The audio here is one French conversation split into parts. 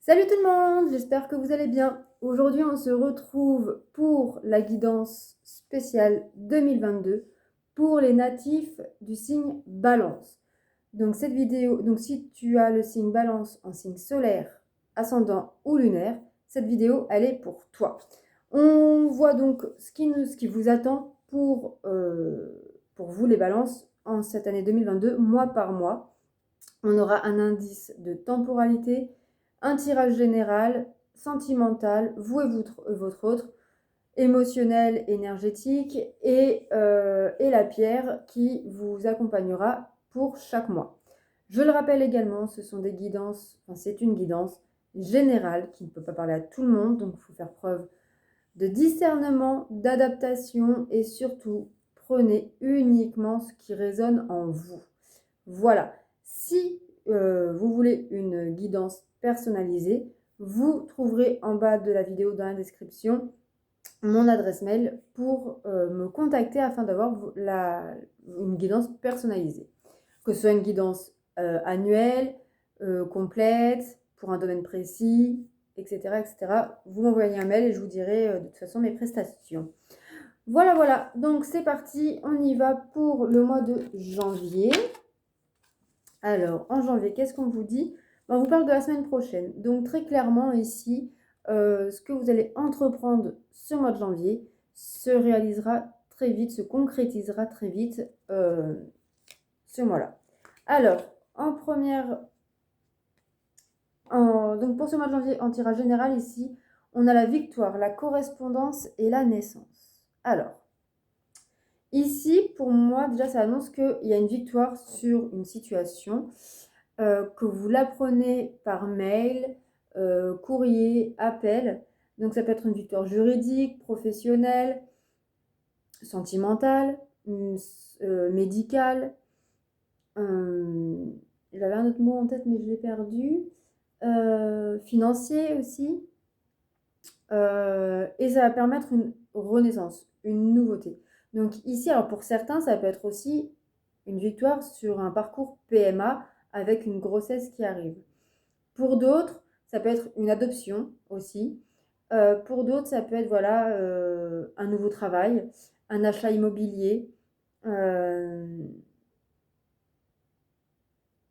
Salut tout le monde, j'espère que vous allez bien. Aujourd'hui, on se retrouve pour la guidance spéciale 2022 pour les natifs du signe Balance. Donc cette vidéo, si tu as le signe Balance en signe solaire, ascendant ou lunaire, cette vidéo, elle est pour toi. On voit donc ce qui vous attend pour vous les Balances en cette année 2022, mois par mois. On aura un indice de temporalité, un tirage général, sentimental, vous et votre autre, émotionnel, énergétique et la pierre qui vous accompagnera pour chaque mois. Je le rappelle également, c'est une guidance générale qui ne peut pas parler à tout le monde, donc il faut faire preuve de discernement, d'adaptation et surtout prenez uniquement ce qui résonne en vous. Voilà. Si vous voulez une guidance personnalisée, vous trouverez en bas de la vidéo dans la description mon adresse mail pour me contacter afin d'avoir une guidance personnalisée. Que ce soit une guidance annuelle, complète, pour un domaine précis, etc. etc. Vous m'envoyez un mail et je vous dirai de toute façon mes prestations. Voilà. Donc c'est parti, on y va pour le mois de janvier. Alors, en janvier, qu'est-ce qu'on vous dit? On vous parle de la semaine prochaine. Donc, très clairement, ici, ce que vous allez entreprendre ce mois de janvier se réalisera très vite, se concrétisera très vite ce mois-là. Alors, donc pour ce mois de janvier, en tirage général, ici, on a la victoire, la correspondance et la naissance. Alors, ici, pour moi, déjà, ça annonce qu'il y a une victoire sur une situation. Que vous l'apprenez par mail, courrier, appel. Donc ça peut être une victoire juridique, professionnelle, sentimentale, médicale. J'avais un autre mot en tête mais je l'ai perdu. Financier aussi. Et ça va permettre une renaissance, une nouveauté. Donc ici, alors pour certains, ça peut être aussi une victoire sur un parcours PMA avec une grossesse qui arrive. Pour d'autres, ça peut être une adoption aussi. Pour d'autres, ça peut être un nouveau travail, un achat immobilier.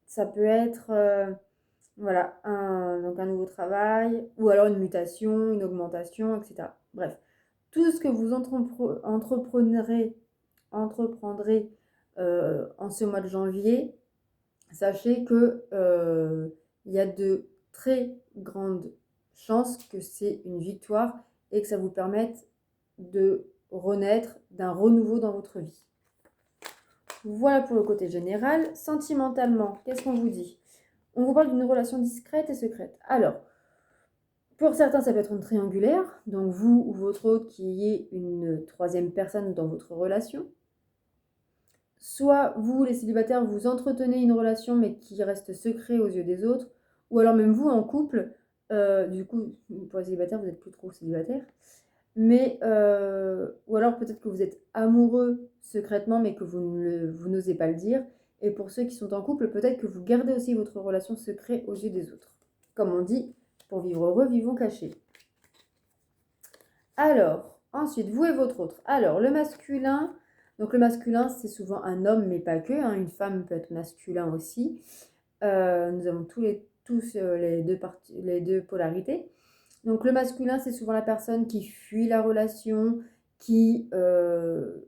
Ça peut être donc un nouveau travail ou alors une mutation, une augmentation, etc. Bref, tout ce que vous entreprendrez en ce mois de janvier, sachez que il y a de très grandes chances que c'est une victoire et que ça vous permette de renaître, d'un renouveau dans votre vie. Voilà pour le côté général. Sentimentalement, qu'est-ce qu'on vous dit? On vous parle d'une relation discrète et secrète. Alors, pour certains, ça peut être une triangulaire, donc vous ou votre autre qui ayez une troisième personne dans votre relation. Soit vous, les célibataires, vous entretenez une relation mais qui reste secret aux yeux des autres, ou alors même vous en couple, du coup, pour les célibataires, vous n'êtes plus trop célibataire, mais ou alors peut-être que vous êtes amoureux secrètement mais que vous n'osez pas le dire, et pour ceux qui sont en couple, peut-être que vous gardez aussi votre relation secrète aux yeux des autres. Comme on dit, pour vivre heureux, vivons cachés. Alors, ensuite, vous et votre autre. Alors, le masculin... Donc le masculin, c'est souvent un homme, mais pas que. Une femme peut être masculin aussi. Nous avons tous les deux polarités. Donc le masculin, c'est souvent la personne qui fuit la relation, qui ne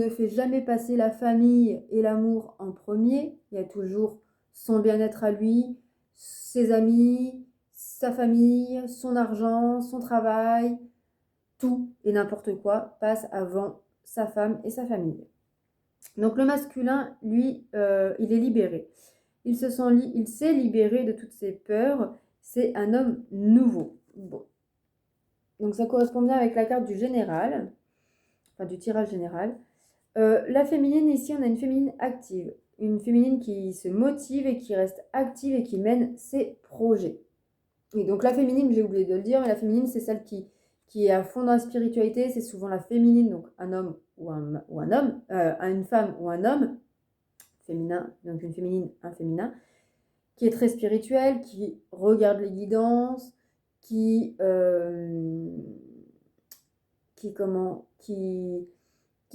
fait jamais passer la famille et l'amour en premier. Il y a toujours son bien-être à lui, ses amis, sa famille, son argent, son travail, tout et n'importe quoi passe avant sa femme et sa famille. Donc le masculin, lui, il est libéré. Il s'est libéré de toutes ses peurs. C'est un homme nouveau. Bon. Donc ça correspond bien avec la carte du général, enfin du tirage général. La féminine, ici, on a une féminine active. Une féminine qui se motive et qui reste active et qui mène ses projets. Et donc la féminine, j'ai oublié de le dire, mais la féminine, c'est celle qui est à fond dans la spiritualité. C'est souvent la féminine, donc un homme ou un homme, une femme ou un homme, féminin, donc une féminine, un féminin, qui est très spirituel, qui regarde les guidances, qui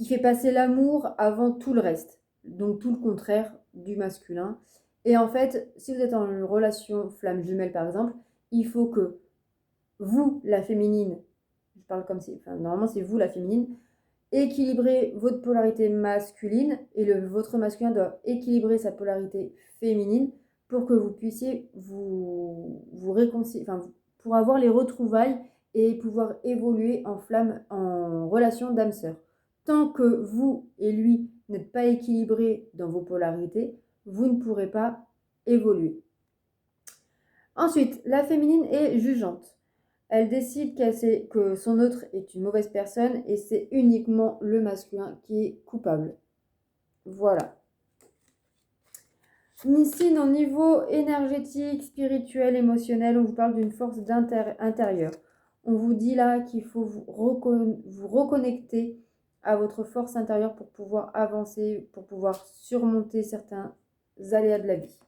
fait passer l'amour avant tout le reste. Donc tout le contraire du masculin. Et en fait, si vous êtes en une relation flamme jumelle par exemple, il faut que vous, la féminine, je parle comme si, enfin, normalement c'est vous la féminine, équilibrez votre polarité masculine et votre masculin doit équilibrer sa polarité féminine pour que vous puissiez vous réconcilier, enfin, pour avoir les retrouvailles et pouvoir évoluer en flamme, en relation d'âme sœur. Tant que vous et lui n'êtes pas équilibrés dans vos polarités, vous ne pourrez pas évoluer. Ensuite, la féminine est jugeante. Elle décide que son autre est une mauvaise personne et c'est uniquement le masculin qui est coupable. Voilà. Ici, au niveau énergétique, spirituel, émotionnel, on vous parle d'une force intérieure. On vous dit là qu'il faut vous reconnecter à votre force intérieure pour pouvoir avancer, pour pouvoir surmonter certains aléas de la vie.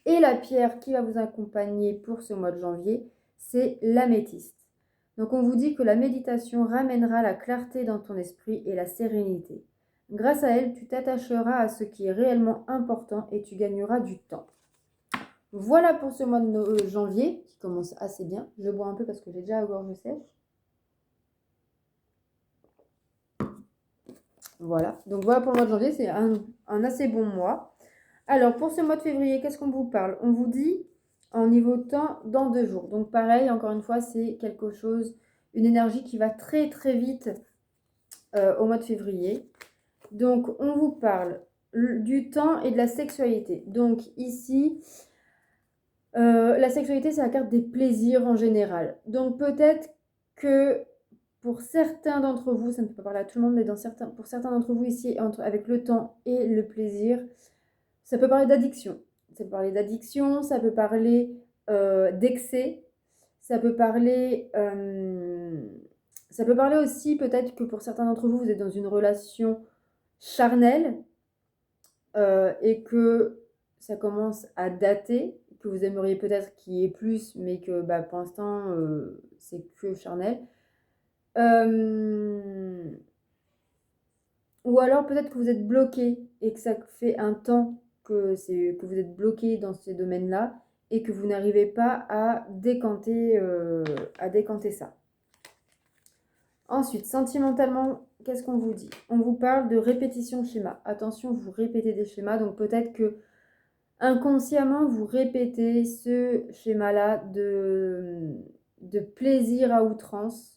Et la pierre qui va vous accompagner pour ce mois de janvier, c'est l'améthyste. Donc on vous dit que la méditation ramènera la clarté dans ton esprit et la sérénité. Grâce à elle, tu t'attacheras à ce qui est réellement important et tu gagneras du temps. Voilà pour ce mois de janvier qui commence assez bien. Je bois un peu parce que j'ai déjà la gorge sèche. Voilà, donc voilà pour le mois de janvier, c'est un assez bon mois. Alors pour ce mois de février, qu'est-ce qu'on vous parle? On vous dit en niveau temps dans 2 jours. Donc pareil, encore une fois, c'est quelque chose, une énergie qui va très très vite au mois de février. Donc on vous parle du temps et de la sexualité. Donc ici, la sexualité, c'est la carte des plaisirs en général. Donc peut-être que pour certains d'entre vous, ça ne peut pas parler à tout le monde, mais pour certains d'entre vous ici, avec le temps et le plaisir, ça peut parler d'addiction. Ça peut parler d'addiction, ça peut parler d'excès, ça peut parler aussi peut-être que pour certains d'entre vous, vous êtes dans une relation charnelle et que ça commence à dater, que vous aimeriez peut-être qu'il y ait plus, mais que pour l'instant, c'est que charnel. Ou alors peut-être que vous êtes bloqué et que ça fait un temps que vous êtes bloqué dans ces domaines-là et que vous n'arrivez pas à décanter ça. Ensuite, sentimentalement, qu'est-ce qu'on vous dit? On vous parle de répétition de schémas. Attention, vous répétez des schémas, donc peut-être que inconsciemment, vous répétez ce schéma-là de plaisir à outrance.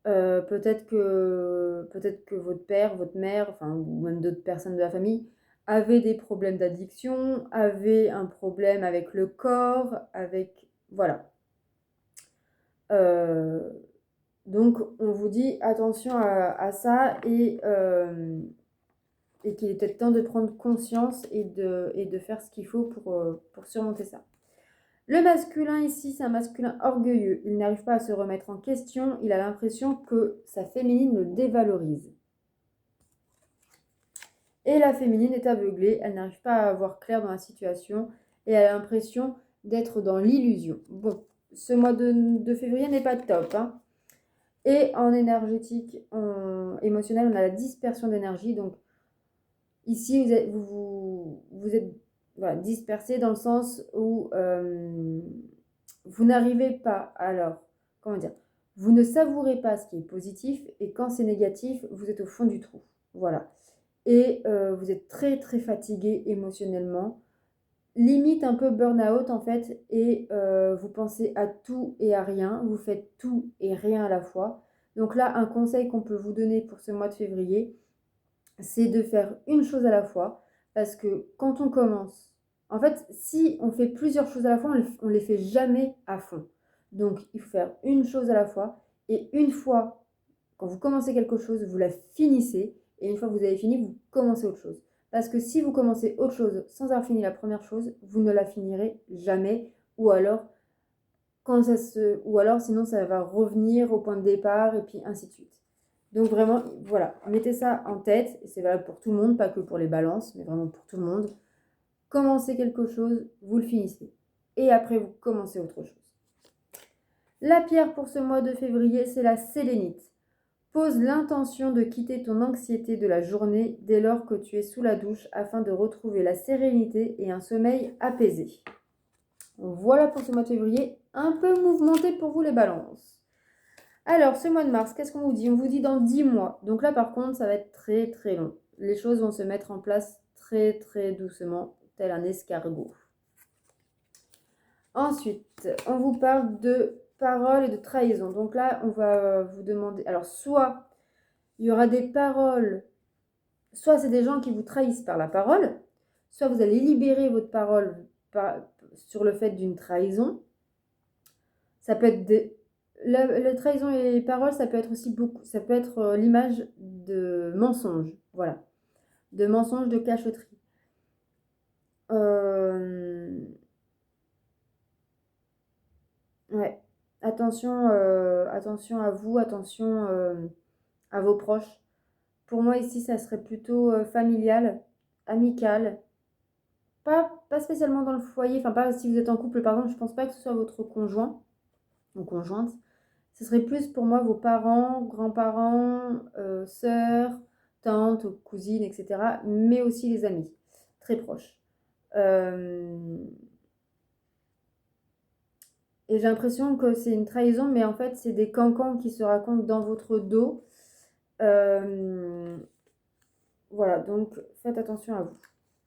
Peut-être que votre père, votre mère, enfin, ou même d'autres personnes de la famille avaient des problèmes d'addiction, avaient un problème avec le corps, voilà. Donc, on vous dit attention à ça et qu'il est peut-être temps de prendre conscience et de faire ce qu'il faut pour surmonter ça. Le masculin ici, c'est un masculin orgueilleux. Il n'arrive pas à se remettre en question. Il a l'impression que sa féminine le dévalorise. Et la féminine est aveuglée. Elle n'arrive pas à voir clair dans la situation et elle a l'impression d'être dans l'illusion. Bon, ce mois de février n'est pas top. Hein. Et en énergétique, émotionnel, on a la dispersion d'énergie. Donc ici, vous êtes voilà, dispersé dans le sens où vous n'arrivez pas, vous ne savourez pas ce qui est positif et quand c'est négatif, vous êtes au fond du trou. Voilà. Et vous êtes très très fatigué émotionnellement, limite un peu burn-out en fait, et vous pensez à tout et à rien, vous faites tout et rien à la fois. Donc là, un conseil qu'on peut vous donner pour ce mois de février, c'est de faire une chose à la fois, parce que quand on commence, en fait, si on fait plusieurs choses à la fois, on ne les fait jamais à fond. Donc, il faut faire une chose à la fois, et une fois, quand vous commencez quelque chose, vous la finissez, et une fois que vous avez fini, vous commencez autre chose. Parce que si vous commencez autre chose sans avoir fini la première chose, vous ne la finirez jamais, ou alors sinon ça va revenir au point de départ, et puis ainsi de suite. Donc vraiment, voilà, mettez ça en tête, et c'est valable pour tout le monde, pas que pour les balances, mais vraiment pour tout le monde. commencez quelque chose, vous le finissez. Et après, vous commencez autre chose. La pierre pour ce mois de février, c'est la sélénite. Pose l'intention de quitter ton anxiété de la journée dès lors que tu es sous la douche afin de retrouver la sérénité et un sommeil apaisé. Voilà pour ce mois de février, un peu mouvementé pour vous les balances. Alors, ce mois de mars, qu'est-ce qu'on vous dit? On vous dit dans 10 mois. Donc là, par contre, ça va être très très long. Les choses vont se mettre en place très très doucement, tel un escargot. Ensuite, on vous parle de paroles et de trahison. Donc là, on va vous demander... Alors, soit il y aura des paroles, soit c'est des gens qui vous trahissent par la parole, soit vous allez libérer votre parole sur le fait d'une trahison. Ça peut être la trahison et les paroles, ça peut être aussi beaucoup, ça peut être l'image de mensonges, voilà, de mensonges, de cachotterie. Ouais, attention, attention à vous, attention à vos proches. Pour moi ici, ça serait plutôt familial, amical, pas spécialement dans le foyer, enfin pas si vous êtes en couple par exemple, je pense pas que ce soit votre conjoint ou conjointe. Ce serait plus pour moi vos parents, grands-parents, sœurs, tantes, cousines, etc. Mais aussi les amis, très proches. Et j'ai l'impression que c'est une trahison, mais en fait, c'est des cancans qui se racontent dans votre dos. Voilà, donc faites attention à vous.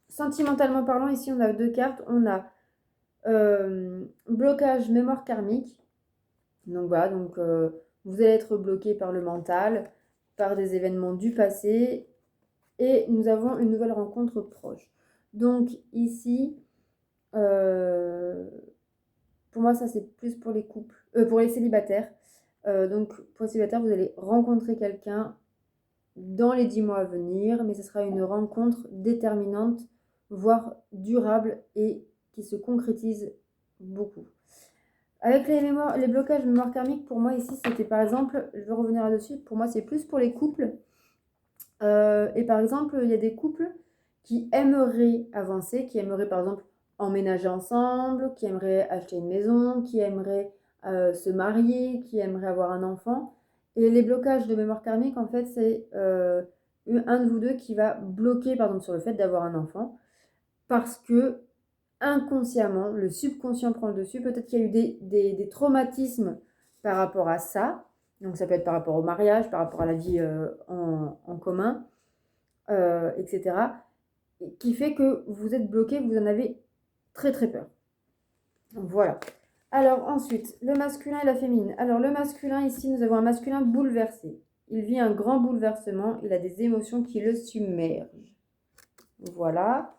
Sentimentalement parlant, ici, on a deux cartes. On a blocage mémoire karmique. Donc voilà, donc vous allez être bloqué par le mental, par des événements du passé. Et nous avons une nouvelle rencontre proche. Donc ici, pour moi, ça c'est plus pour les couples, pour les célibataires. Donc pour les célibataires, vous allez rencontrer quelqu'un dans les 10 mois à venir, mais ce sera une rencontre déterminante, voire durable et qui se concrétise beaucoup. Avec les blocages mémoire karmique, pour moi ici, c'était par exemple, je vais revenir là-dessus, pour moi c'est plus pour les couples. Et par exemple, il y a des couples qui aimeraient avancer, qui aimeraient par exemple emménager ensemble, qui aimeraient acheter une maison, qui aimeraient se marier, qui aimeraient avoir un enfant. Et les blocages de mémoire karmique, en fait, c'est un de vous deux qui va bloquer, par exemple, sur le fait d'avoir un enfant, parce que inconsciemment, le subconscient prend le dessus. Peut-être qu'il y a eu des traumatismes par rapport à ça. Donc ça peut être par rapport au mariage, par rapport à la vie en commun, etc. Qui fait que vous êtes bloqué, vous en avez très très peur. Donc voilà. Alors ensuite, le masculin et la féminine. Alors le masculin, ici, nous avons un masculin bouleversé. Il vit un grand bouleversement, il a des émotions qui le submergent. Voilà.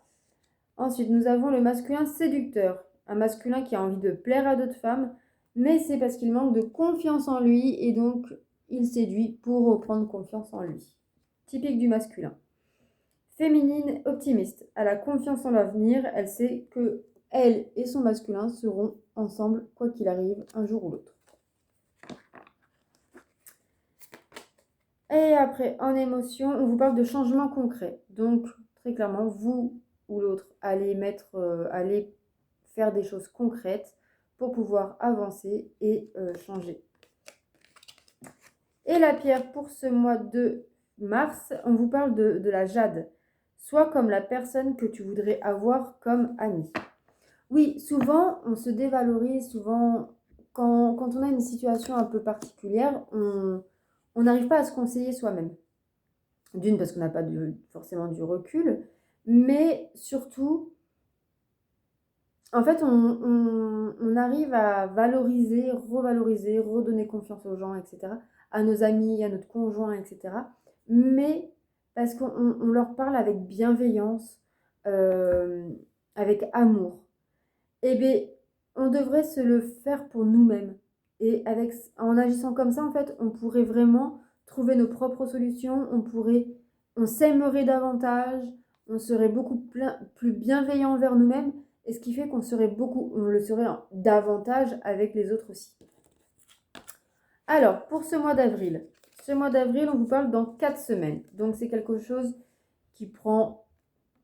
Ensuite, nous avons le masculin séducteur. Un masculin qui a envie de plaire à d'autres femmes, mais c'est parce qu'il manque de confiance en lui et donc il séduit pour reprendre confiance en lui. Typique du masculin. Féminine optimiste. Elle a confiance en l'avenir, elle sait que elle et son masculin seront ensemble quoi qu'il arrive un jour ou l'autre. Et après, en émotion, on vous parle de changements concrets. Donc, très clairement, vous ou l'autre allez faire des choses concrètes pour pouvoir avancer et changer. Et la pierre pour ce mois de mars, on vous parle de la jade. Sois comme la personne que tu voudrais avoir comme amie. Oui, souvent, on se dévalorise, souvent, quand on a une situation un peu particulière, on n'arrive pas à se conseiller soi-même. D'une, parce qu'on n'a pas forcément du recul, mais surtout, en fait, on arrive à valoriser, revaloriser, redonner confiance aux gens, etc., à nos amis, à notre conjoint, etc., mais parce qu'on leur parle avec bienveillance, avec amour. Eh bien, on devrait se le faire pour nous-mêmes. Et en agissant comme ça, en fait, on pourrait vraiment trouver nos propres solutions, on s'aimerait davantage, on serait beaucoup plus bienveillant envers nous-mêmes, et ce qui fait on le serait davantage avec les autres aussi. Alors, pour ce mois d'avril, on vous parle dans 4 semaines. Donc, c'est quelque chose qui prend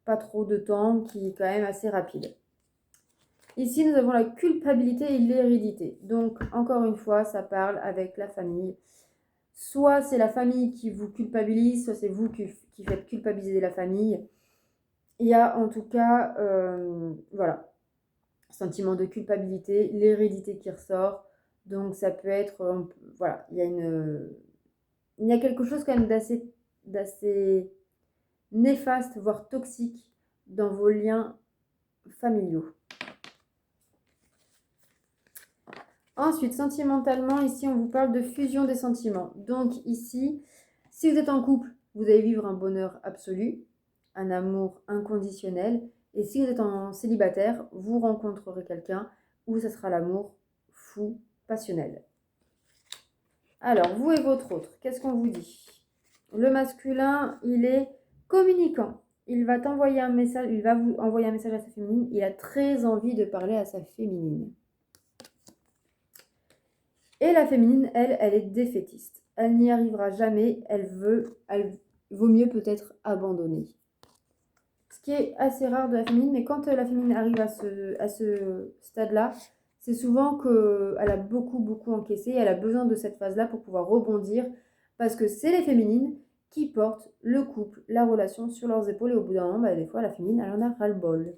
pas trop de temps, qui est quand même assez rapide. Ici, nous avons la culpabilité et l'hérédité. Donc, encore une fois, ça parle avec la famille. Soit c'est la famille qui vous culpabilise, soit c'est vous qui faites culpabiliser la famille. Il y a en tout cas, voilà, sentiment de culpabilité, l'hérédité qui ressort. Donc, ça peut être, voilà, il y a quelque chose quand même d'assez néfaste, voire toxique dans vos liens familiaux. Ensuite, sentimentalement, ici, on vous parle de fusion des sentiments. Donc ici, si vous êtes en couple, vous allez vivre un bonheur absolu, un amour inconditionnel. Et si vous êtes en célibataire, vous rencontrerez quelqu'un où ça sera l'amour fou, passionnel. Alors, vous et votre autre, qu'est-ce qu'on vous dit? Le masculin, il est communicant. Il va t'envoyer un message, il va vous envoyer un message à sa féminine. Il a très envie de parler à sa féminine. Et la féminine, elle est défaitiste. Elle n'y arrivera jamais. Elle vaut mieux peut-être abandonner. Ce qui est assez rare de la féminine, mais quand la féminine arrive à ce stade-là, c'est souvent qu'elle a beaucoup encaissé. Elle a besoin de cette phase-là pour pouvoir rebondir, parce que c'est les féminines qui portent le couple, la relation sur leurs épaules, et au bout d'un moment, des fois, la féminine, elle en a ras-le-bol.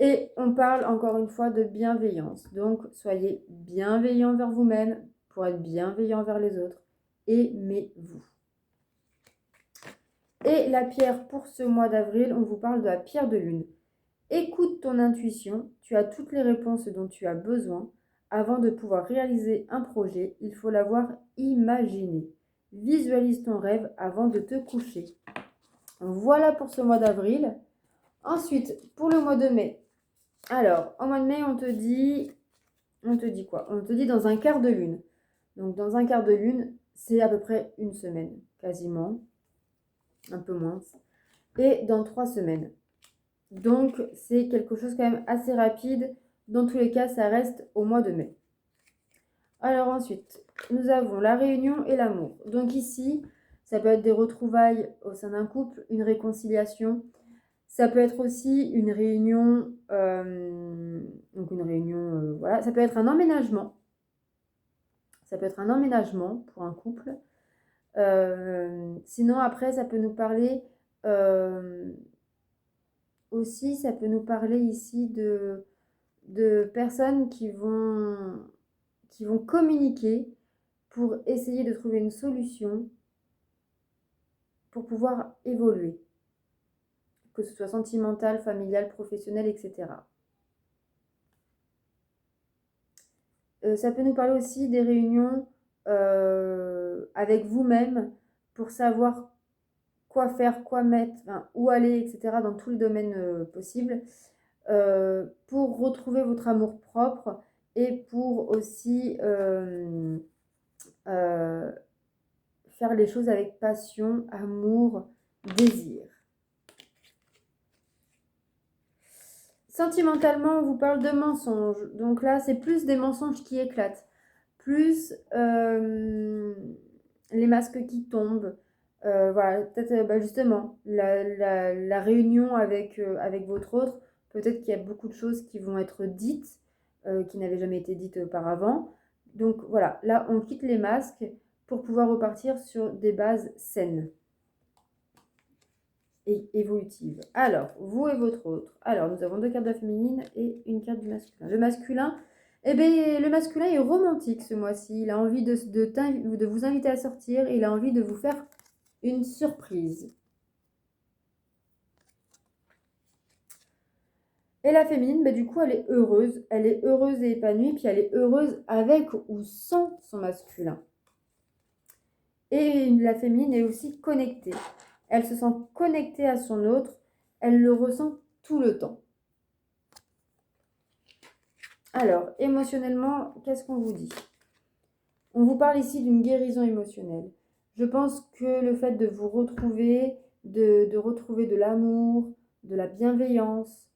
Et on parle encore une fois de bienveillance. Donc, soyez bienveillant vers vous-même pour être bienveillant vers les autres. Aimez-vous. Et la pierre pour ce mois d'avril, on vous parle de la pierre de lune. Écoute ton intuition. Tu as toutes les réponses dont tu as besoin. Avant de pouvoir réaliser un projet, il faut l'avoir imaginé. Visualise ton rêve avant de te coucher. Voilà pour ce mois d'avril. Ensuite, pour le mois de mai. Alors, en mois de mai, on te dit quoi? On te dit dans un quart de lune. Donc, dans un quart de lune, c'est à peu près une semaine, quasiment, un peu moins. Et dans 3 semaines. Donc, c'est quelque chose quand même assez rapide. Dans tous les cas, ça reste au mois de mai. Alors ensuite, nous avons la réunion et l'amour. Donc ici, ça peut être des retrouvailles au sein d'un couple, une réconciliation. Ça peut être aussi une réunion, voilà. Ça peut être un emménagement. Ça peut être un emménagement pour un couple. Sinon, après, ça peut nous parler aussi, ça peut nous parler ici de personnes qui vont communiquer pour essayer de trouver une solution pour pouvoir évoluer, que ce soit sentimental, familial, professionnel, etc. Ça peut nous parler aussi des réunions avec vous-même pour savoir quoi faire, quoi mettre, enfin, où aller, etc. dans tous les domaines possibles, pour retrouver votre amour propre et pour aussi faire les choses avec passion, amour, désir. Sentimentalement, on vous parle de mensonges. Donc là, c'est plus des mensonges qui éclatent. Plus les masques qui tombent. Voilà, peut-être justement, la réunion avec votre autre, peut-être qu'il y a beaucoup de choses qui vont être dites, qui n'avaient jamais été dites auparavant. Donc voilà, là, on quitte les masques pour pouvoir repartir sur des bases saines et évolutives. Alors, vous et votre autre. Alors, nous avons 2 cartes de la féminine et une carte du masculin. Le masculin, le masculin est romantique ce mois-ci. Il a envie de vous inviter à sortir. Il a envie de vous faire une surprise. Et la féminine, du coup, elle est heureuse. Elle est heureuse et épanouie. Puis elle est heureuse avec ou sans son masculin. Et la féminine est aussi connectée. Elle se sent connectée à son autre. Elle le ressent tout le temps. Alors, émotionnellement, qu'est-ce qu'on vous dit? On vous parle ici d'une guérison émotionnelle. Je pense que le fait de vous retrouver, de retrouver de l'amour, de la bienveillance,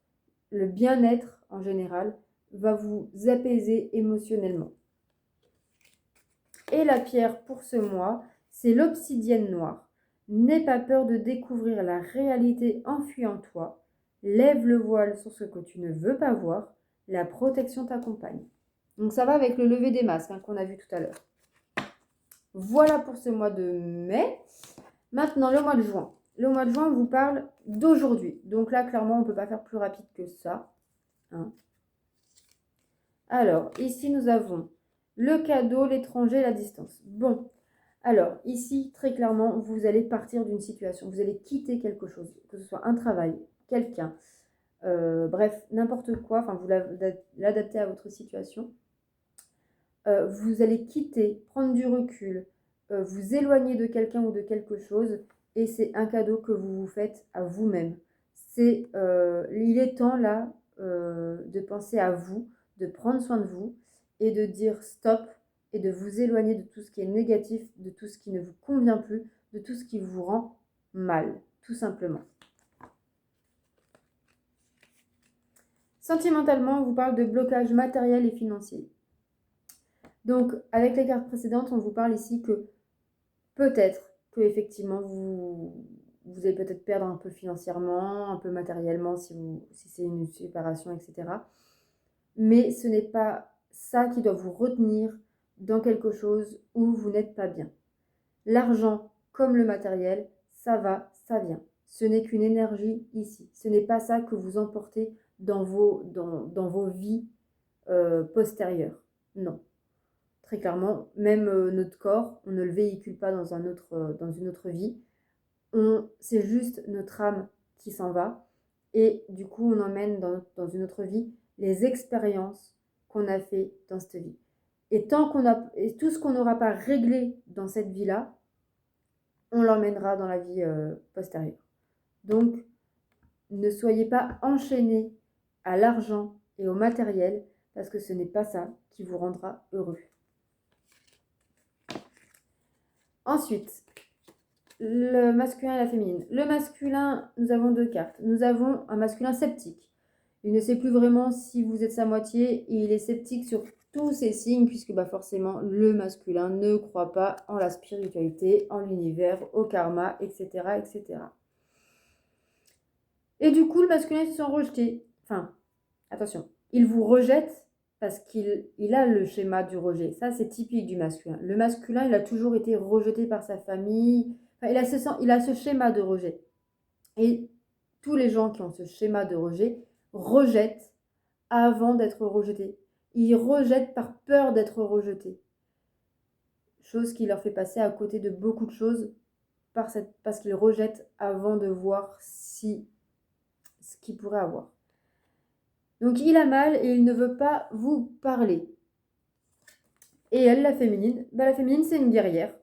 le bien-être en général, va vous apaiser émotionnellement. Et la pierre pour ce mois, c'est l'obsidienne noire. N'aie pas peur de découvrir la réalité enfuie en toi. Lève le voile sur ce que tu ne veux pas voir. La protection t'accompagne. Donc ça va avec le lever des masques qu'on a vu tout à l'heure. Voilà pour ce mois de mai. Maintenant, le mois de juin. Le mois de juin, on vous parle d'aujourd'hui. Donc là, clairement, on ne peut pas faire plus rapide que ça. Alors, ici, nous avons le cadeau, l'étranger, la distance. Bon, alors, ici, très clairement, vous allez partir d'une situation. Vous allez quitter quelque chose, que ce soit un travail, quelqu'un, bref, n'importe quoi. Enfin, vous l'adaptez à votre situation. Vous allez quitter, prendre du recul, vous éloigner de quelqu'un ou de quelque chose. Et c'est un cadeau que vous vous faites à vous-même. Il est temps, là, de penser à vous, de prendre soin de vous et de dire stop et de vous éloigner de tout ce qui est négatif, de tout ce qui ne vous convient plus, de tout ce qui vous rend mal, tout simplement. Sentimentalement, on vous parle de blocage matériel et financier. Donc, avec les cartes précédentes, on vous parle ici que peut-être que effectivement vous allez peut-être perdre un peu financièrement, un peu matériellement si c'est une séparation, etc. Mais ce n'est pas ça qui doit vous retenir dans quelque chose où vous n'êtes pas bien. L'argent, comme le matériel, ça va, ça vient. Ce n'est qu'une énergie ici. Ce n'est pas ça que vous emportez dans vos vies postérieures. Non. Très clairement, même notre corps, on ne le véhicule pas dans une autre vie. C'est juste notre âme qui s'en va. Et du coup, on emmène dans une autre vie les expériences qu'on a fait dans cette vie. Et tout ce qu'on n'aura pas réglé dans cette vie-là, on l'emmènera dans la vie postérieure. Donc, ne soyez pas enchaînés à l'argent et au matériel, parce que ce n'est pas ça qui vous rendra heureux. Ensuite, le masculin et la féminine. Le masculin, nous avons deux cartes. Nous avons un masculin sceptique. Il ne sait plus vraiment si vous êtes sa moitié et il est sceptique sur tous ces signes puisque forcément le masculin ne croit pas en la spiritualité, en l'univers, au karma, etc., etc. Et du coup, le masculin, il se sent rejeté. Enfin, attention, il vous rejette parce qu'il a le schéma du rejet. Ça, c'est typique du masculin. Le masculin, il a toujours été rejeté par sa famille. Enfin, il a ce schéma de rejet. Et tous les gens qui ont ce schéma de rejet rejettent avant d'être rejetés. Ils rejettent par peur d'être rejetés. Chose qui leur fait passer à côté de beaucoup de choses parce qu'ils rejettent avant de voir ce qu'ils pourraient avoir. Donc il a mal et il ne veut pas vous parler. Et elle, la féminine, la féminine c'est une guerrière.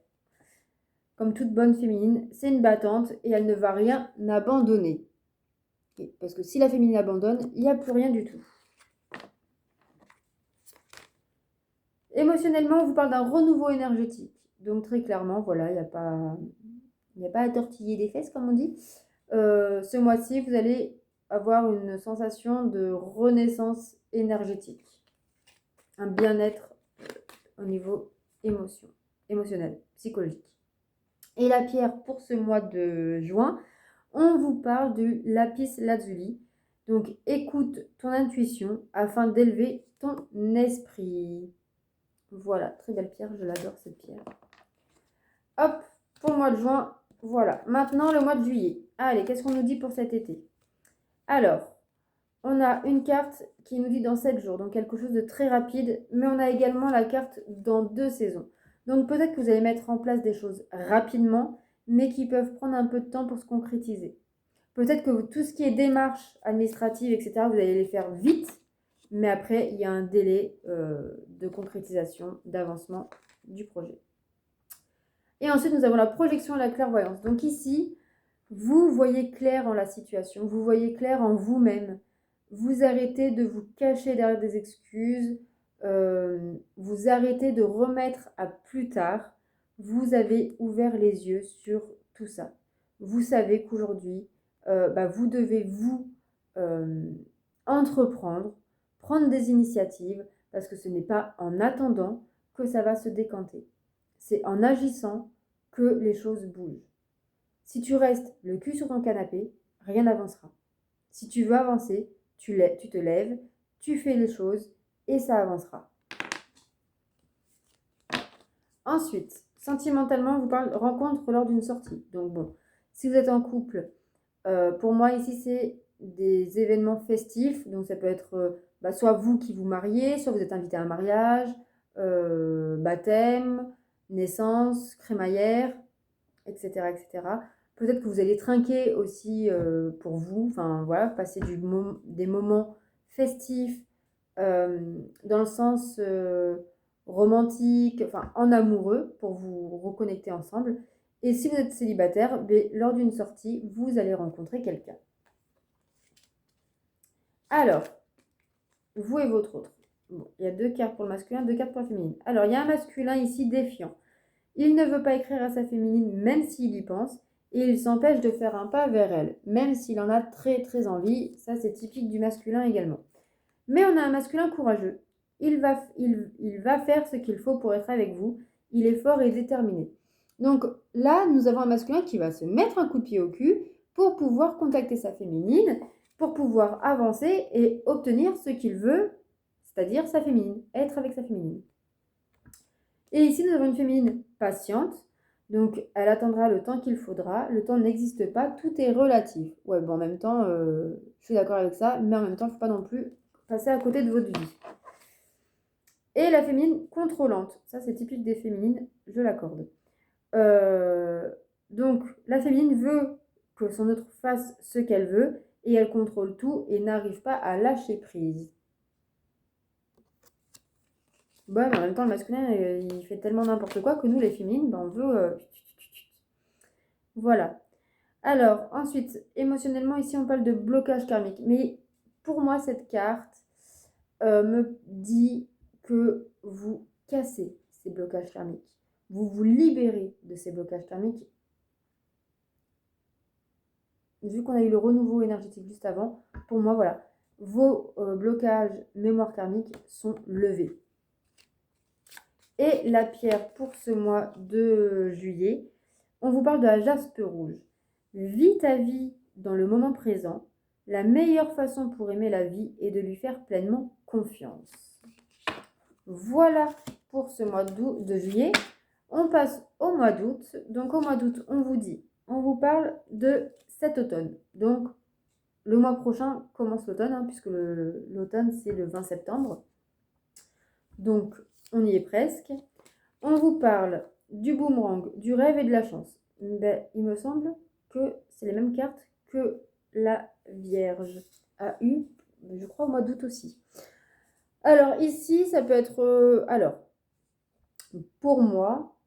Comme toute bonne féminine, c'est une battante et elle ne va rien abandonner. Parce que si la féminine abandonne, il n'y a plus rien du tout. Émotionnellement, on vous parle d'un renouveau énergétique. Donc très clairement, voilà, il n'y a pas à tortiller les fesses, comme on dit. Ce mois-ci, vous allez avoir une sensation de renaissance énergétique. Un bien-être au niveau émotionnel, psychologique. Et la pierre pour ce mois de juin, on vous parle du lapis lazuli. Donc écoute ton intuition afin d'élever ton esprit. Voilà, très belle pierre, je l'adore cette pierre. Hop, pour le mois de juin, voilà. Maintenant le mois de juillet. Allez, qu'est-ce qu'on nous dit pour cet été? Alors, on a une carte qui nous dit dans 7 jours, donc quelque chose de très rapide, mais on a également la carte dans 2 saisons. Donc peut-être que vous allez mettre en place des choses rapidement, mais qui peuvent prendre un peu de temps pour se concrétiser. Peut-être que tout ce qui est démarches administratives, etc., vous allez les faire vite, mais après, il y a un délai de concrétisation, d'avancement du projet. Et ensuite, nous avons la projection et la clairvoyance. Donc ici, vous voyez clair en la situation, vous voyez clair en vous-même. Vous arrêtez de vous cacher derrière des excuses, vous arrêtez de remettre à plus tard. Vous avez ouvert les yeux sur tout ça. Vous savez qu'aujourd'hui, vous devez entreprendre, prendre des initiatives, parce que ce n'est pas en attendant que ça va se décanter. C'est en agissant que les choses bougent. Si tu restes le cul sur ton canapé, rien n'avancera. Si tu veux avancer, tu te lèves, tu fais les choses et ça avancera. Ensuite, sentimentalement, on vous parle rencontre lors d'une sortie. Donc bon, si vous êtes en couple, pour moi ici c'est des événements festifs. Donc ça peut être soit vous qui vous mariez, soit vous êtes invité à un mariage, baptême, naissance, crémaillère, etc. etc. Peut-être que vous allez trinquer aussi pour vous. Enfin voilà, passer des moments festifs dans le sens romantique, enfin en amoureux, pour vous reconnecter ensemble. Et si vous êtes célibataire, lors d'une sortie, vous allez rencontrer quelqu'un. Alors, vous et votre autre. Bon, il y a 2 cartes pour le masculin, 2 cartes pour la féminine. Alors, il y a un masculin ici défiant. Il ne veut pas écrire à sa féminine, même s'il y pense, et il s'empêche de faire un pas vers elle, même s'il en a très très envie. Ça, c'est typique du masculin également. Mais on a un masculin courageux. Il va faire ce qu'il faut pour être avec vous. Il est fort et déterminé. Donc là, nous avons un masculin qui va se mettre un coup de pied au cul pour pouvoir contacter sa féminine, pour pouvoir avancer et obtenir ce qu'il veut, c'est-à-dire sa féminine, être avec sa féminine. Et ici, nous avons une féminine patiente. Donc, elle attendra le temps qu'il faudra. Le temps n'existe pas, tout est relatif. Ouais, bon, en même temps, je suis d'accord avec ça, mais en même temps, il ne faut pas non plus passer à côté de votre vie. Et la féminine contrôlante. Ça, c'est typique des féminines, je l'accorde. Donc, la féminine veut que son autre fasse ce qu'elle veut et elle contrôle tout et n'arrive pas à lâcher prise. Bah, mais en même temps, le masculin, il fait tellement n'importe quoi que nous, les féminines, on veut... Voilà. Alors, ensuite, émotionnellement, ici, on parle de blocage karmique. Mais pour moi, cette carte me dit que vous cassez ces blocages karmiques. Vous vous libérez de ces blocages karmiques. Vu qu'on a eu le renouveau énergétique juste avant, pour moi, voilà, vos blocages mémoire karmiques sont levés. Et la pierre pour ce mois de juillet, on vous parle de la jaspe rouge. Vis ta vie dans le moment présent. La meilleure façon pour aimer la vie est de lui faire pleinement confiance. Voilà pour ce mois de juillet. On passe au mois d'août. Donc au mois d'août, on vous parle de cet automne. Donc le mois prochain commence l'automne, puisque l'automne c'est le 20 septembre. Donc on y est presque. On vous parle du boomerang, du rêve et de la chance. Ben, il me semble que c'est les mêmes cartes que la Vierge a eu, je crois, au mois d'août aussi. Alors ici, ça peut être... alors, pour moi,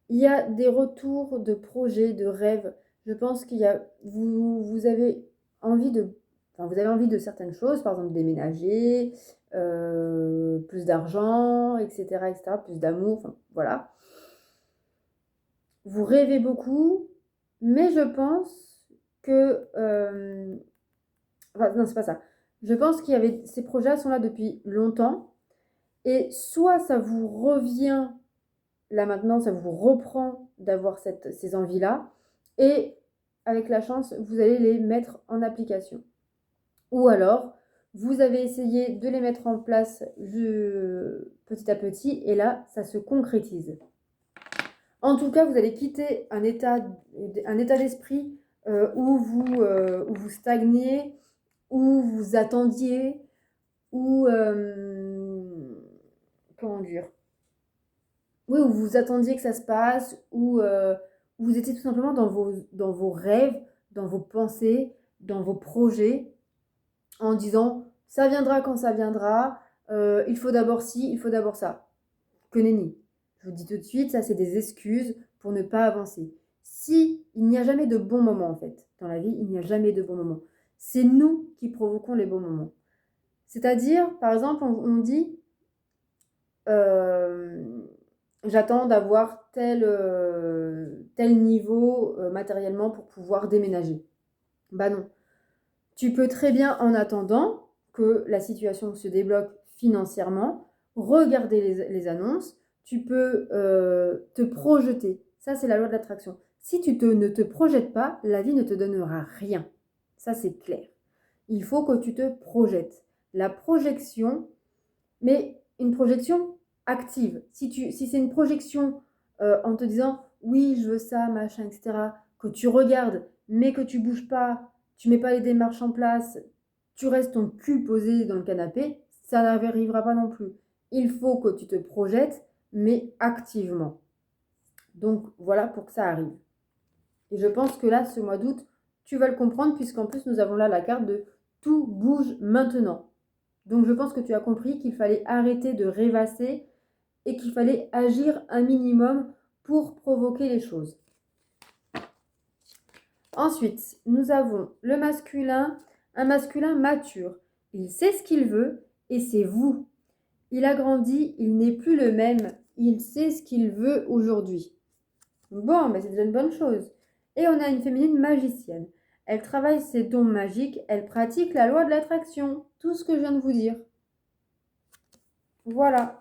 il y a des retours de projets, de rêves. Je pense qu'il y a... Vous avez envie de... Enfin, vous avez envie de certaines choses, par exemple déménager, plus d'argent, etc., etc., plus d'amour, enfin, voilà. Vous rêvez beaucoup, mais je pense que... enfin, non, c'est pas ça. Je pense qu'il y avait... Ces projets sont là depuis longtemps, et soit ça vous revient là maintenant, ça vous reprend d'avoir ces envies-là, et avec la chance, vous allez les mettre en application. Ou alors, vous avez essayé de les mettre en place petit à petit, et là, ça se concrétise. En tout cas, vous allez quitter un état d'esprit où vous stagniez, où vous attendiez, où... comment dire? Oui, où vous attendiez que ça se passe, où vous étiez tout simplement dans vos rêves, dans vos pensées, dans vos projets, en disant ça viendra quand ça viendra, il faut d'abord ci, il faut d'abord ça. Que nenni. Je vous dis tout de suite, ça c'est des excuses pour ne pas avancer. Si il n'y a jamais de bons moments en fait, dans la vie, il n'y a jamais de bons moments. C'est nous qui provoquons les bons moments. C'est-à-dire, par exemple, on dit j'attends d'avoir tel niveau matériellement pour pouvoir déménager. Bah non. Tu peux très bien, en attendant que la situation se débloque financièrement, regarder les annonces, tu peux te projeter. Ça, c'est la loi de l'attraction. Si ne te projettes pas, la vie ne te donnera rien. Ça, c'est clair. Il faut que tu te projettes. La projection, mais une projection active. Si c'est une projection en te disant oui, je veux ça, machin, etc., que tu regardes, mais que tu bouges pas, tu mets pas les démarches en place, tu restes ton cul posé dans le canapé, ça n'arrivera pas non plus. Il faut que tu te projettes, mais activement. Donc voilà pour que ça arrive. Et je pense que là, ce mois d'août, tu vas le comprendre, puisqu'en plus, nous avons là la carte de tout bouge maintenant. Donc je pense que tu as compris qu'il fallait arrêter de rêvasser et qu'il fallait agir un minimum pour provoquer les choses. Ensuite, nous avons le masculin, un masculin mature. Il sait ce qu'il veut et c'est vous. Il a grandi, il n'est plus le même. Il sait ce qu'il veut aujourd'hui. Bon, mais c'est déjà une bonne chose. Et on a une féminine magicienne. Elle travaille ses dons magiques, elle pratique la loi de l'attraction. Tout ce que je viens de vous dire. Voilà.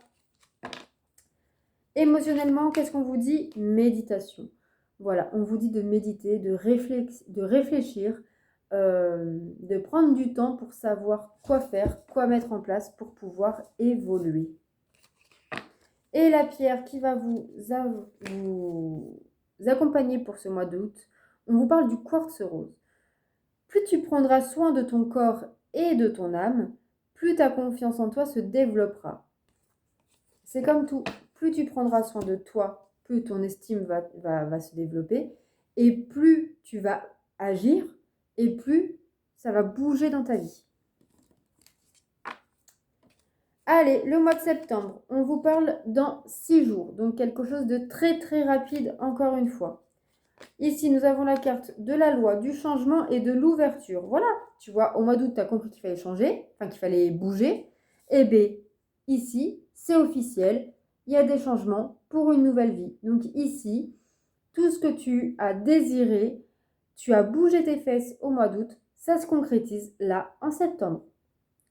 Émotionnellement, qu'est-ce qu'on vous dit? Méditation. Voilà, on vous dit de méditer, de réfléchir, de prendre du temps pour savoir quoi faire, quoi mettre en place pour pouvoir évoluer. Et la pierre qui va vous accompagner pour ce mois d'août, on vous parle du quartz rose. Plus tu prendras soin de ton corps et de ton âme, plus ta confiance en toi se développera. C'est comme tout, plus tu prendras soin de toi, plus ton estime va se développer, et plus tu vas agir, et plus ça va bouger dans ta vie. Allez, le mois de septembre, on vous parle dans 6 jours, donc quelque chose de très très rapide encore une fois. Ici, nous avons la carte de la loi, du changement et de l'ouverture. Voilà, tu vois, au mois d'août, tu as compris qu'il fallait changer, enfin qu'il fallait bouger. Et bien, ici, c'est officiel, il y a des changements pour une nouvelle vie. Donc ici, tout ce que tu as désiré, tu as bougé tes fesses au mois d'août, ça se concrétise là en septembre.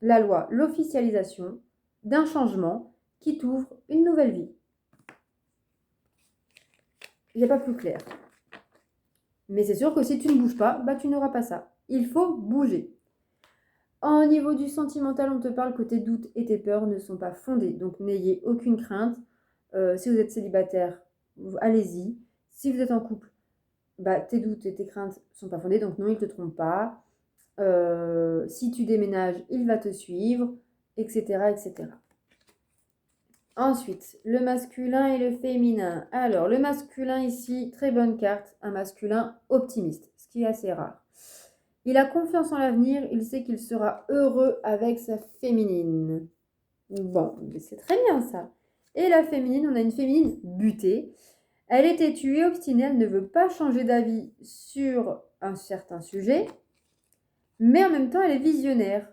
La loi, l'officialisation d'un changement qui t'ouvre une nouvelle vie. Il n'y a pas plus clair. Mais c'est sûr que si tu ne bouges pas, bah tu n'auras pas ça. Il faut bouger. Au niveau du sentimental, on te parle que tes doutes et tes peurs ne sont pas fondés. Donc n'ayez aucune crainte. Si vous êtes célibataire, allez-y. Si vous êtes en couple, bah, tes doutes et tes craintes ne sont pas fondés. Donc non, il ne te trompe pas. Si tu déménages, il va te suivre, etc., etc. Ensuite, le masculin et le féminin. Alors, le masculin ici, très bonne carte, un masculin optimiste, ce qui est assez rare. Il a confiance en l'avenir, il sait qu'il sera heureux avec sa féminine. Bon, c'est très bien ça. Et la féminine, on a une féminine butée. Elle est têtue et obstinée, elle ne veut pas changer d'avis sur un certain sujet, mais en même temps, elle est visionnaire.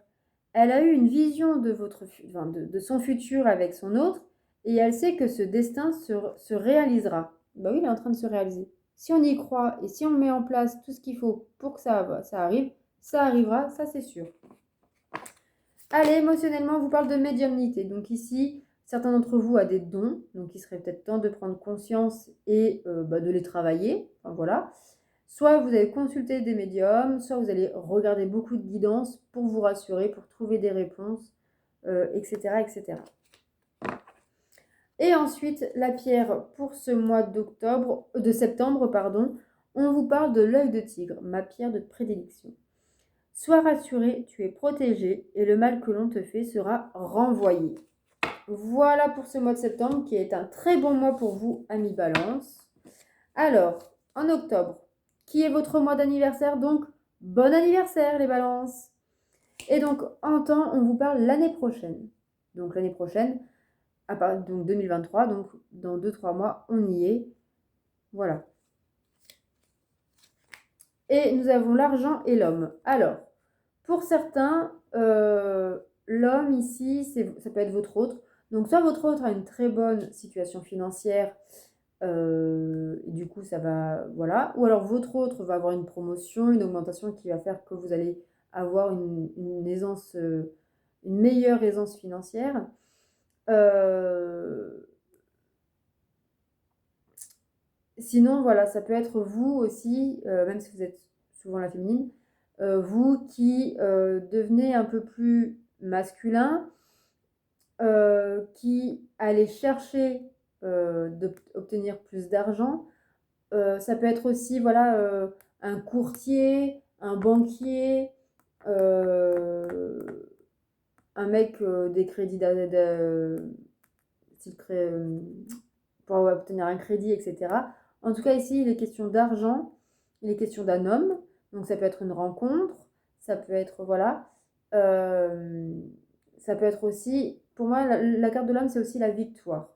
Elle a eu une vision de son futur avec son autre, et elle sait que ce destin se réalisera. Bah oui, il est en train de se réaliser. Si on y croit et si on met en place tout ce qu'il faut pour que ça arrive, ça arrivera, ça c'est sûr. Allez, émotionnellement, on vous parle de médiumnité. Donc ici, certains d'entre vous ont des dons, donc il serait peut-être temps de prendre conscience et de les travailler. Enfin voilà. Soit vous allez consulter des médiums, soit vous allez regarder beaucoup de guidance pour vous rassurer, pour trouver des réponses, etc., etc. Et ensuite, la pierre pour ce mois de septembre, pardon, on vous parle de l'œil de tigre, ma pierre de prédilection. Sois rassuré, tu es protégé et le mal que l'on te fait sera renvoyé. Voilà pour ce mois de septembre qui est un très bon mois pour vous, amis Balance. Alors, en octobre, qui est votre mois d'anniversaire, donc bon anniversaire les Balances. Et donc en temps, on vous parle l'année prochaine. Donc l'année prochaine, donc 2023, donc dans 2-3 mois, on y est. Voilà. Et nous avons l'argent et l'homme. Alors, pour certains, l'homme ici, ça peut être votre autre. Donc soit votre autre a une très bonne situation financière, et du coup ça va, voilà. Ou alors votre autre va avoir une promotion, une augmentation qui va faire que vous allez avoir une aisance, une meilleure aisance financière. Sinon, voilà, ça peut être vous aussi, même si vous êtes souvent la féminine, vous qui devenez un peu plus masculin, qui allez chercher d'obtenir plus d'argent. Ça peut être aussi, voilà, un courtier, un banquier, euh, un mec des crédits pour obtenir un crédit, etc. En tout cas, ici, il est question d'argent, il est question d'un homme, donc ça peut être une rencontre, ça peut être, voilà, euh, ça peut être aussi, pour moi, la carte de l'homme, c'est aussi la victoire,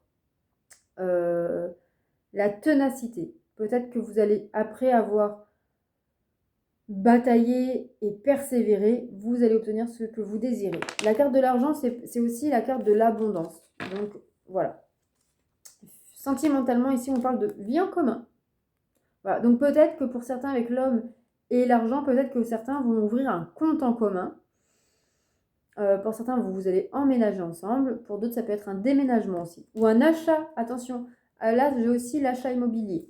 euh, la ténacité. Peut-être que vous allez, après avoir bataillé et persévéré, vous allez obtenir ce que vous désirez. La carte de l'argent, c'est aussi la carte de l'abondance. Donc, voilà. Sentimentalement, ici, on parle de vie en commun. Voilà. Donc peut-être que pour certains, avec l'homme et l'argent, peut-être que certains vont ouvrir un compte en commun. Pour certains, vous allez emménager ensemble. Pour d'autres, ça peut être un déménagement aussi. Ou un achat. Attention, là, j'ai aussi l'achat immobilier.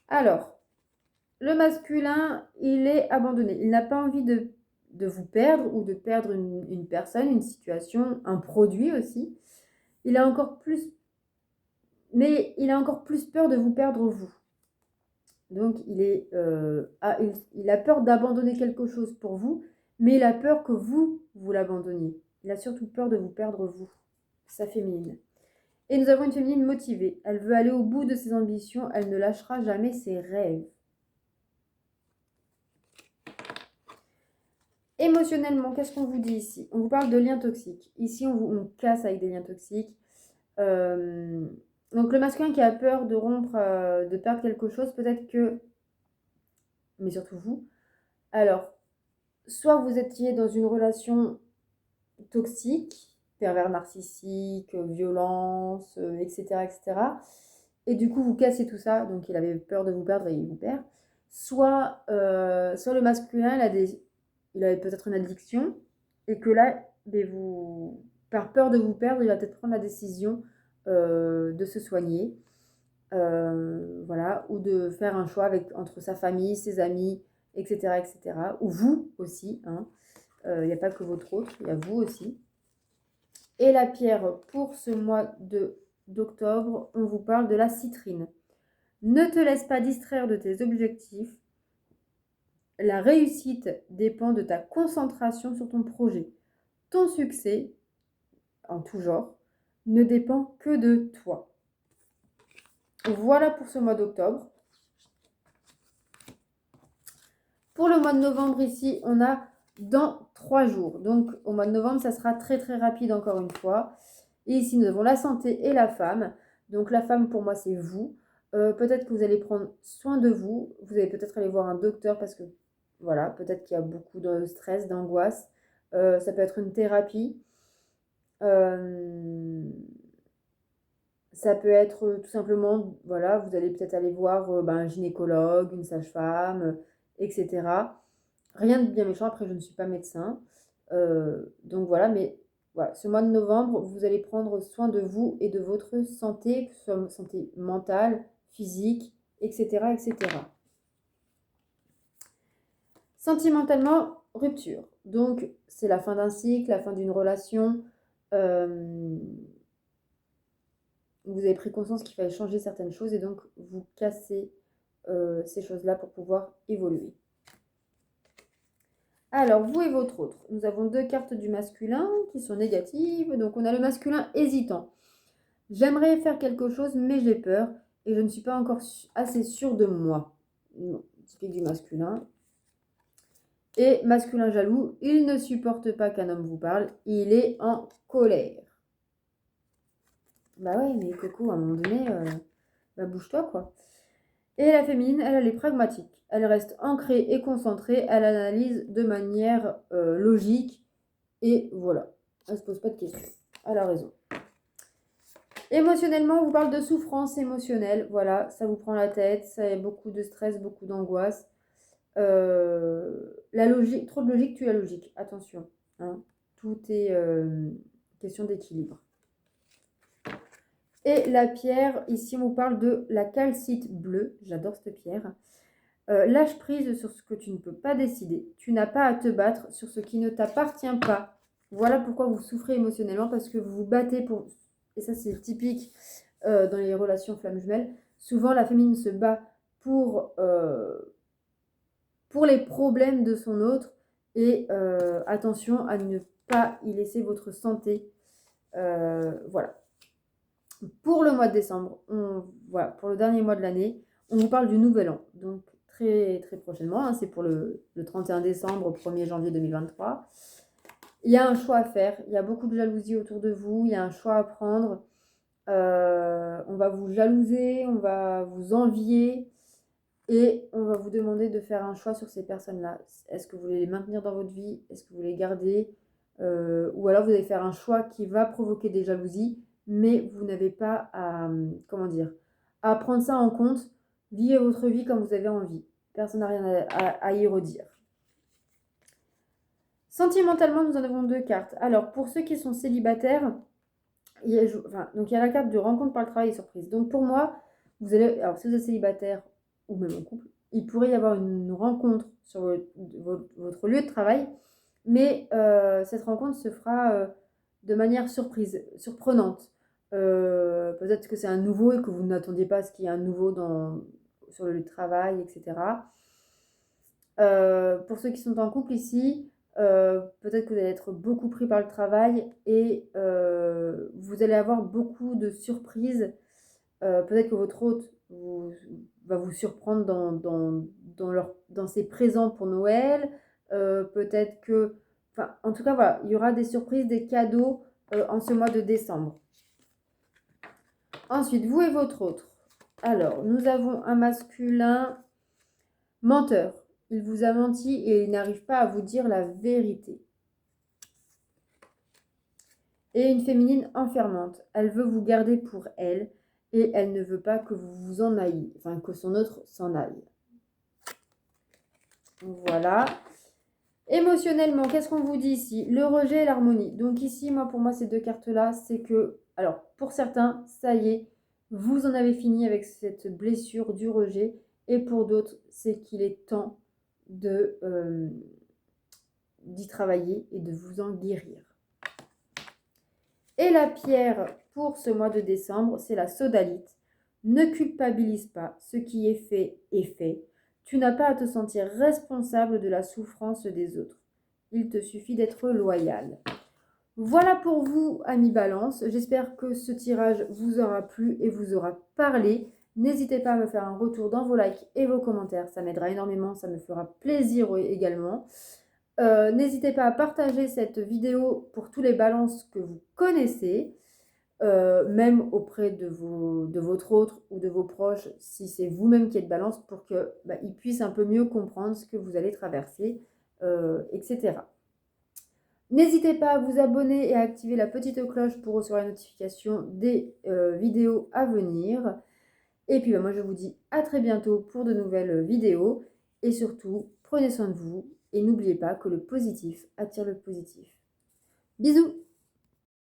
Alors, le masculin, il est abandonné. Il n'a pas envie de vous perdre ou de perdre une personne, une situation, un produit aussi. Il a encore plus, mais il a encore plus peur de vous perdre vous. Donc, il a peur d'abandonner quelque chose pour vous, mais il a peur que vous l'abandonniez. Il a surtout peur de vous perdre vous, sa féminine. Et nous avons une féminine motivée. Elle veut aller au bout de ses ambitions, elle ne lâchera jamais ses rêves. Émotionnellement, qu'est-ce qu'on vous dit ici? On vous parle de liens toxiques. Ici, on casse avec des liens toxiques. Donc, le masculin qui a peur de rompre, de perdre quelque chose, peut-être que, mais surtout vous, alors, soit vous étiez dans une relation toxique, pervers narcissique, violence, etc., etc. Et du coup, vous cassez tout ça, donc il avait peur de vous perdre et il vous perd. Soit le masculin, il avait peut-être une addiction, et que là, par peur de vous perdre, il va peut-être prendre la décision de se soigner, voilà, ou de faire un choix entre sa famille, ses amis, etc., etc. Ou vous aussi, hein. Il n'y a pas que votre autre, il y a vous aussi. Et la pierre pour ce mois d'octobre, on vous parle de la citrine. Ne te laisse pas distraire de tes objectifs. La réussite dépend de ta concentration sur ton projet. Ton succès, en tout genre, ne dépend que de toi. Voilà pour ce mois d'octobre. Pour le mois de novembre, ici, on a dans 3 jours. Donc, au mois de novembre, ça sera très très rapide encore une fois. Et ici, nous avons la santé et la femme. Donc, la femme, pour moi, c'est vous. Peut-être que vous allez prendre soin de vous. Vous allez peut-être aller voir un docteur parce que, voilà, peut-être qu'il y a beaucoup de stress, d'angoisse. Ça peut être une thérapie. Euh, Ça peut être tout simplement, voilà, vous allez peut-être aller voir un gynécologue, une sage-femme, etc. Rien de bien méchant, après je ne suis pas médecin. Donc voilà, mais voilà, ce mois de novembre, vous allez prendre soin de vous et de votre santé, que ce soit santé mentale, physique, etc. etc. Sentimentalement, rupture. Donc c'est la fin d'un cycle, la fin d'une relation. Euh, vous avez pris conscience qu'il fallait changer certaines choses et donc vous cassez ces choses-là pour pouvoir évoluer. Alors, vous et votre autre. Nous avons 2 cartes du masculin qui sont négatives. Donc, on a le masculin hésitant. J'aimerais faire quelque chose, mais j'ai peur et je ne suis pas encore assez sûre de moi. Non, typique du masculin. Et masculin jaloux, il ne supporte pas qu'un homme vous parle. Il est en colère. Bah ouais, mais Coco, à un moment donné, bouge-toi, quoi. Et la féminine, elle est pragmatique. Elle reste ancrée et concentrée. Elle analyse de manière logique. Et voilà. Elle ne se pose pas de questions. Elle a raison. Émotionnellement, on vous parle de souffrance émotionnelle. Voilà, ça vous prend la tête. Ça a beaucoup de stress, beaucoup d'angoisse. La logique, trop de logique tue la logique. Attention. Hein. Tout est question d'équilibre. Et la pierre, ici on vous parle de la calcite bleue, j'adore cette pierre. Lâche prise sur ce que tu ne peux pas décider. Tu n'as pas à te battre sur ce qui ne t'appartient pas. Voilà pourquoi vous souffrez émotionnellement, parce que vous vous battez pour... Et ça c'est typique dans les relations flammes jumelles. Souvent la féminine se bat pour les problèmes de son autre. Et attention à ne pas y laisser votre santé. Voilà. Pour le mois de décembre, voilà, pour le dernier mois de l'année, on vous parle du nouvel an. Donc très, très prochainement, hein, c'est pour le 31 décembre au 1er janvier 2023. Il y a un choix à faire, il y a beaucoup de jalousie autour de vous, il y a un choix à prendre. On va vous jalouser, on va vous envier et on va vous demander de faire un choix sur ces personnes-là. Est-ce que vous voulez les maintenir dans votre vie? Est-ce que vous voulez les garder? Ou alors vous allez faire un choix qui va provoquer des jalousies, mais vous n'avez pas à, comment dire, à prendre ça en compte. Vivez votre vie comme vous avez envie. Personne n'a rien à y redire. Sentimentalement, nous en avons deux cartes. Alors, pour ceux qui sont célibataires, donc il y a la carte de rencontre par le travail et surprise. Donc pour moi, alors si vous êtes célibataire ou même en couple, il pourrait y avoir une rencontre sur votre lieu de travail, mais cette rencontre se fera de manière surprenante. Peut-être que c'est un nouveau et que vous n'attendiez pas à ce qu'il y ait un nouveau sur le lieu de travail, etc. Pour ceux qui sont en couple ici, peut-être que vous allez être beaucoup pris par le travail et vous allez avoir beaucoup de surprises. Peut-être que votre hôte va vous surprendre dans ses présents pour Noël. Peut-être que... Enfin, en tout cas, voilà, il y aura des surprises, des cadeaux en ce mois de décembre. Ensuite, vous et votre autre. Alors, nous avons un masculin menteur. Il vous a menti et il n'arrive pas à vous dire la vérité. Et une féminine enfermante. Elle veut vous garder pour elle et elle ne veut pas que vous vous en ayez, enfin que son autre s'en aille. Voilà. Émotionnellement, qu'est-ce qu'on vous dit ici? Le rejet et l'harmonie. Donc ici, pour moi, ces deux cartes-là, c'est que, alors, pour certains, ça y est, vous en avez fini avec cette blessure du rejet. Et pour d'autres, c'est qu'il est temps d'y travailler et de vous en guérir. Et la pierre pour ce mois de décembre, c'est la sodalite. Ne culpabilise pas, ce qui est fait est fait. Tu n'as pas à te sentir responsable de la souffrance des autres. Il te suffit d'être loyal. Voilà pour vous, amis Balance. J'espère que ce tirage vous aura plu et vous aura parlé. N'hésitez pas à me faire un retour dans vos likes et vos commentaires. Ça m'aidera énormément, ça me fera plaisir également. N'hésitez pas à partager cette vidéo pour tous les balances que vous connaissez, même auprès de votre autre ou de vos proches, si c'est vous-même qui êtes balance, pour qu'ils puissent un peu mieux comprendre ce que vous allez traverser, etc. N'hésitez pas à vous abonner et à activer la petite cloche pour recevoir les notifications des vidéos à venir. Et puis moi je vous dis à très bientôt pour de nouvelles vidéos. Et surtout, prenez soin de vous et n'oubliez pas que le positif attire le positif. Bisous!